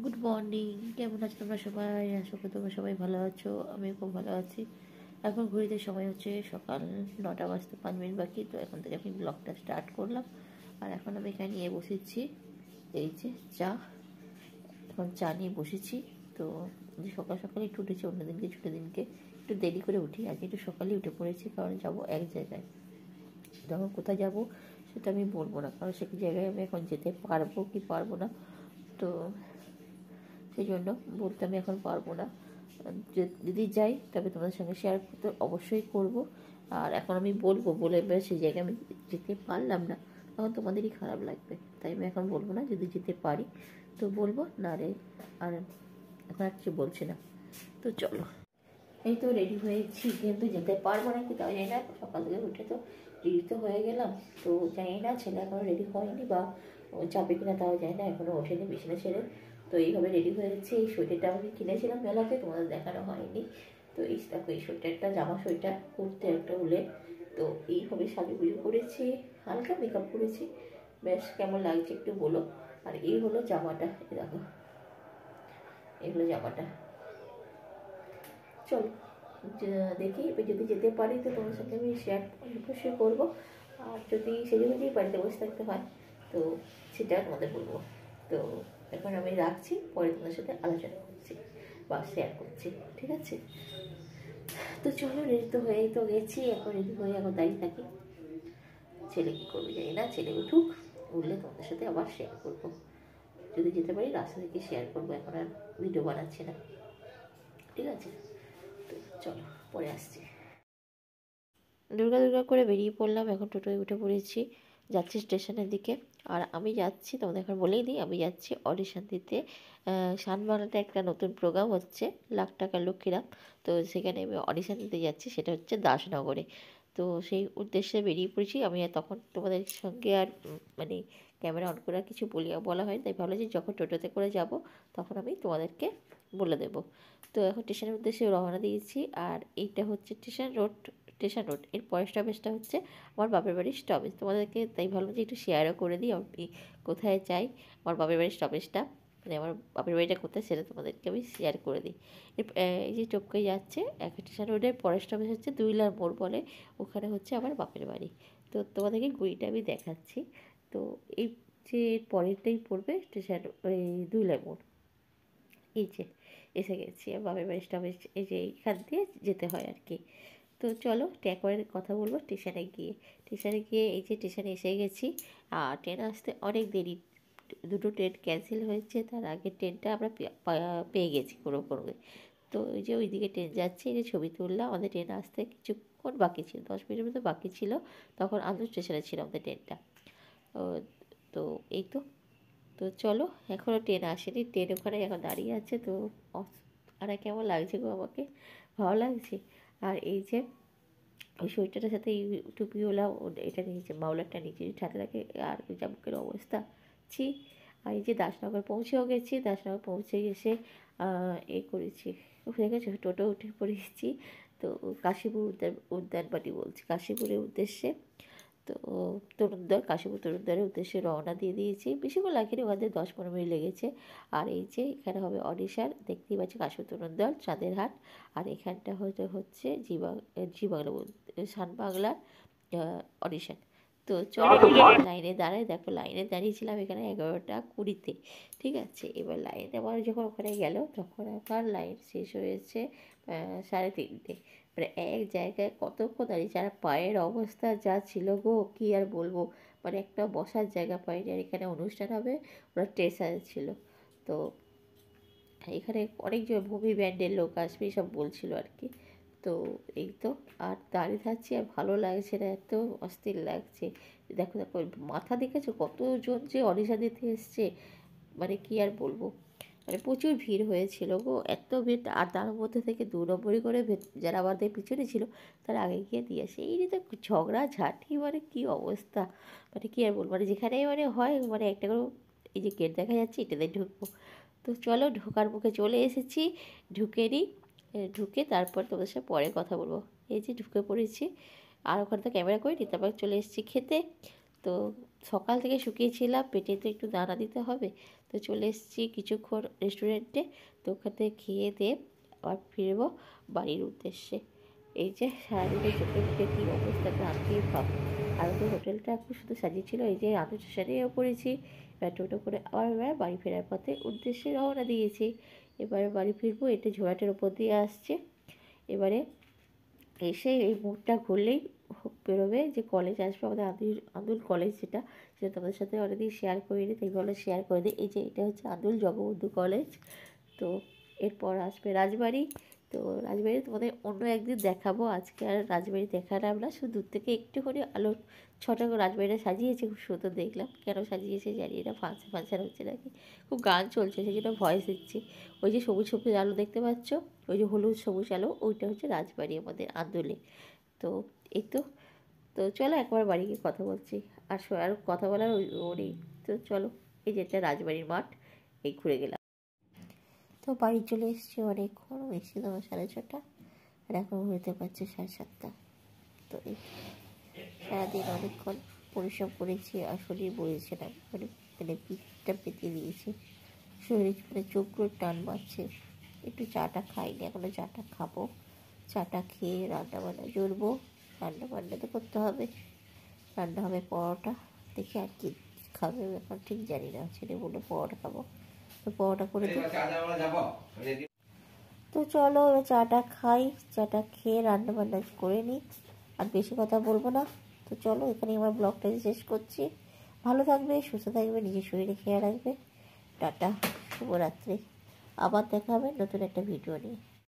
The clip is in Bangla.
Good morning. কেমন আছো তোমরা সবাই? আশা করি তোমরা সবাই ভালো আছো। আমি খুব ভালো আছি। এখন ঘড়িতে সময় হচ্ছে সকাল 9টা বাজতে 5 মিনিট বাকি। তো এখন থেকে আমি ব্লগটা স্টার্ট করলাম। আর এখন আমি এখানে নিয়ে বসেছি এই যে চা। এখন চা নিয়ে বসেছি। তো যে সকাল সকালে একটু উঠেছি, অন্যদিনকে ছুটির দিনকে একটু দেরি করে উঠি, আজকে একটু সকালেই উঠে পড়েছি, কারণ যাবো এক জায়গায়। যখন কোথায় যাব সেটা আমি বলবো না, কারণ সেই জায়গায় আমি এখন যেতে পারবো কি পারবো না, তো সেই জন্য বলতে আমি এখন পারবো না। যদি যাই তবে তোমাদের সঙ্গে শেয়ার করতে অবশ্যই করব। আর এখন আমি বলবো, বলে এবার সেই জায়গায় আমি যেতে পারলাম না, তখন তোমাদেরই খারাপ লাগবে। তাই আমি এখন বলবো না, যদি যেতে পারি তো বলবো, না রে আর এখন আর কিছু বলছি না। তো চলো, এই তো রেডি হয়েছি, কিন্তু যেতে পারবো না কি তাও জানি না। সকাল থেকে উঠে তো রেডি তো হয়ে গেলাম, তো জানি না ছেলে এখনও রেডি হয়নি বা যাবে কিনা তাও জানি না, এখনও ওঠেনি বিছানা ছেড়ে। তো এইভাবে রেডি হয়েছে। এই সোয়েটারটা আমি কিনেছিলাম মেলাতে, তোমাদের দেখানো হয়নি। তো এই দেখো, এই সোয়েটারটা জামা সোয়েটার কুর্তে একটা হলে। তো এইভাবে সাজুগুজু করেছি, হালকা মেকআপ করেছি। বেশ কেমন লাগছে একটু বলো। আর এই হলো জামাটা, দেখো এই হলো জামাটা। চলো দেখি, যদি যেতে পারি তো তোমার সাথে আমি শেয়ার অবশ্যই করবো। আর যদি সেজে গুজেই বাড়িতে বসে থাকতে হয় তো সেটা তোমাদের বলবো। তো এখন আমি রাখছি, পরে তোমাদের সাথে আলোচনা করছি বা শেয়ার করছি, ঠিক আছে? তো চলো, রেডি তো হয়েই তো গেছি, এখন রেডি হয়ে এখন দাঁড়িয়ে থাকি। ছেলে কী করবে জানি না, ছেলে উঠুক, উঠলে তোমাদের সাথে আবার শেয়ার করবো। যদি যেতে পারি রাস্তা থেকে শেয়ার করবো, এখন আর ভিডিও বানাচ্ছি না, ঠিক আছে? তো চলো, পরে আসছি। দুর্গা দুর্গা করে বেরিয়ে পড়লাম, এখন টোটোয় উঠে পড়েছি, যাচ্ছি স্টেশনের দিকে। আর আমি যাচ্ছি, তোমাদের এখন বলেই দিই, আমি যাচ্ছি অডিশন দিতে। শানবাংলাতে একটা নতুন প্রোগ্রাম হচ্ছে, লাখ টাকার লক্ষ্মীরাম। তো সেখানে আমি অডিশন দিতে যাচ্ছি, সেটা হচ্ছে দাসনগরে। তো সেই উদ্দেশ্যে বেরিয়ে পড়েছি আমি। আর তখন তোমাদের সঙ্গে আর মানে ক্যামেরা অন করে আর কিছু বলা হয়, তাই ভাবলাম যে যখন টোটোতে করে যাব তখন আমি তোমাদেরকে বলে দেবো। তো এখন স্টেশনের উদ্দেশ্যে রওনা দিয়েছি। আর এইটা হচ্ছে স্টেশন রোড। এর পরের স্টপেজটা হচ্ছে আমার বাপের বাড়ির স্টপেজ। তোমাদেরকে তাই ভাবলাম যে একটু শেয়ারও করে দিই আমি কোথায় যাই। আমার বাপের বাড়ির স্টপেজটা, মানে আমার বাপের বাড়িটা কোথায় সেটা তোমাদেরকে আমি শেয়ার করে দিই। এই যে টপকে যাচ্ছে এক স্টেশন রোডের পরের স্টপেজ হচ্ছে দুইলার মোড় বলে, ওখানে হচ্ছে আমার বাপের বাড়ি। তো তোমাদেরকে গুড়িটা আমি দেখাচ্ছি। তো এই যে পরেরটাই পড়বে স্টেশন, ওই দুইলার মোড়। এই যে এসে গেছি বাপের বাড়ির স্টপেজ, এই যে এইখান দিয়ে যেতে হয় আর কি। তো চলো একবারে কথা বলবো স্টেশনে গিয়ে এই যে স্টেশনে এসে গেছি। আর ট্রেন আসতে অনেক দেরি, দুটো ট্রেন ক্যান্সেল হয়েছে, তার আগে ট্রেনটা আমরা পেয়ে গেছি কোনো কোনো। তো ওই যে ওইদিকে ট্রেন যাচ্ছে, এই যে ছবি তুললাম। আমাদের ট্রেন আসতে কিছুক্ষণ বাকি ছিল, 10 মিনিটের মতো বাকি ছিল, তখন আন্দুল স্টেশনে ছিল আমাদের ট্রেনটা। তো এই তো। তো চলো, এখনও ট্রেন আসেনি, ট্রেন ওখানে এখন দাঁড়িয়ে আছে। তো আর কেমন লাগছে গো আমাকে, ভালো লাগছে। আর এই যে ওই সোয়েটারটার সাথে এই টুপিওয়ালা এটা নিয়েছে, মাওলারটা নিচে সাথে থাকে। আর ওই জামুকের অবস্থা ছি। আর এই যে দাসনগর পৌঁছেও গেছি, দাসনগর পৌঁছে গেছে এই করেছি, হয়ে গেছে, টোটো উঠে পড়েছি। তো কাশীপুর উদ্যানপাটি বলছি, কাশীপুরের উদ্দেশ্যে। তো কাশীপুর তরুণদ্বারের উদ্দেশ্যে রওনা দিয়ে দিয়েছি। বেশিক্ষণ লাগেনি, ওখানে 10-15 মিনিট লেগেছে। আর এই যে এখানে হবে অডিশন, দেখতেই পাচ্ছি কাশীপুর তরুণদ্বার চাঁদেরহাট। আর এখানটা হচ্ছে জি বাংলা শানবাংলার অডিশন। তো চলো লাইনে দাঁড়াই, দেখো লাইনে দাঁড়িয়েছিলাম এখানে 11টা 20-তে, ঠিক আছে? এবার লাইনে আমার যখন ওখানে গেল তখন আমার লাইন শেষ হয়েছে 3:30। মানে এক জায়গায় কতক্ষণ দাঁড়িয়েছে, আর পায়ের অবস্থা যা ছিল গো, কী আর বলবো। মানে একটা বসার জায়গা পাইনি। আর এখানে অনুষ্ঠান হবে, ওরা স্টেশন ছিল। তো এখানে অনেকজন ভূমি ব্যান্ডের লোক আসবে সব বলছিল আর কি। তো এই তো, আর দাঁড়িয়ে থাকছি আর ভালো লাগছে না, এত অস্থির লাগছে। দেখো দেখো মাথা দেখেছো কতজন যে অডিশন দিতে এসছে, মানে কী আর বলবো। মানে প্রচুর ভিড় হয়েছিল গো, এত ভিড়। আর তার মধ্যে থেকে 2 নম্বরই করে যারা আমাদের পিছনে ছিল তারা আগে গিয়ে দিয়ে আসে। এই যে ঝগড়া ঝাঁটি, মানে কী অবস্থা, মানে কী আর বলবো। মানে যেখানে মানে হয়, মানে একটা করে এই যে গেট দেখা যাচ্ছে, এটাতে ঢুকবো। তো চলো ঢোকার মুখে চলে এসেছি, ঢুকে নিই। ঢুকে তারপর তোমাদের সাথে পরে কথা বলবো। এই যে ঢুকে পড়েছি, আর ওখানে তো ক্যামেরা করিনি, তারপর চলে এসেছি খেতে। তো সকাল থেকে শুকিয়েছিলাম, পেটে তো একটু দানা দিতে হবে। তো তো চলে এসেছি কিছুক্ষণ রেস্টুরেন্টে, তো ওখান থেকে খেয়ে দিয়ে আবার ফিরবো বাড়ির উদ্দেশ্যে। এই যে সারাদিনে চোখে মুখে কী অবস্থা ক্লান্তির ভাব। আর ওদের হোটেলটা খুব সুন্দর সাজিয়েছিল। এই যে আনন্দ স্টেশনেও পড়েছি, এবার টোটো করে আবার বাড়ি ফেরার পথে উদ্দেশ্যে রওনা দিয়েছি। এবারে বাড়ি ফিরবো, এটা ঝোড়াটের ওপর দিয়ে আসছে। এবারে এসে এই মুখটা ঘুরলেই বেরোবে যে কলেজ আসবে আমাদের আন্দুল কলেজ, যেটা তোমাদের সাথে অনেকদিন শেয়ার করিনি, তাই বলে শেয়ার করে দিই। এই যে এটা হচ্ছে আন্দুল জগবন্ধু কলেজ। তো এরপর আসবে রাজবাড়ি। তো রাজবাড়ি তোমাদের অন্য একদিন দেখাবো, আজকে আর রাজবাড়ি দেখালাম না, শুধু দূর থেকে একটুখানি আলো ছটা করে রাজবাড়িটা সাজিয়েছে, খুব সুন্দর দেখলাম। কেন সাজিয়েছে জানি না, ফাংশন হচ্ছে নাকি, খুব গান চলছে সেই জন্য ভয়েস দিচ্ছি। ওই যে সবুজ সবুজ আলো দেখতে পাচ্ছ, ওই যে হলুদ সবুজ আলো, ওইটা হচ্ছে রাজবাড়ি আমাদের আন্দোলে। তো এই তো চলো একবার বাড়ি গিয়ে কথা বলছি। আর কথা বলার ও নেই। তো চলো, এই যে এটা রাজবাড়ির মাঠ, এই ঘুরে গেলাম। তো বাড়ি চলে এসেছি, অনেকক্ষণ এসেছি তোমার 6:30, আর এখন হইতে পারছে 7:30। তো এই সারাদিন অনেকক্ষণ পরিশ্রম করেছি, আর শরীর বলেছে না, মানে পিঠটা পেতে দিয়েছি, শরীর মানে চোখগুলো টান মারছে। একটু চাটা খাইনি, এখনও চাটা খাবো। চাটা খেয়ে রান্নাবান্না জড়বো। রান্নাবান্না তো করতে হবে, রান্না হবে পরোটা। দেখি আর কি খাবে এখন ঠিক জানি না, ছেলে বলে পরোটা খাবো, তো পরোটা করে দিই। তো চলো এবার চাটা খাই, চাটা খেয়ে রান্নাবান্না করে নিই, আর বেশি কথা বলবো না। তো চলো এখানে আমার ব্লগটা শেষ করছি। ভালো থাকবে, সুস্থ থাকবে, নিজের শরীরে খেয়াল রাখবে। টাটা, শুভরাত্রি। আবার দেখা হবে নতুন একটা ভিডিও নিয়ে।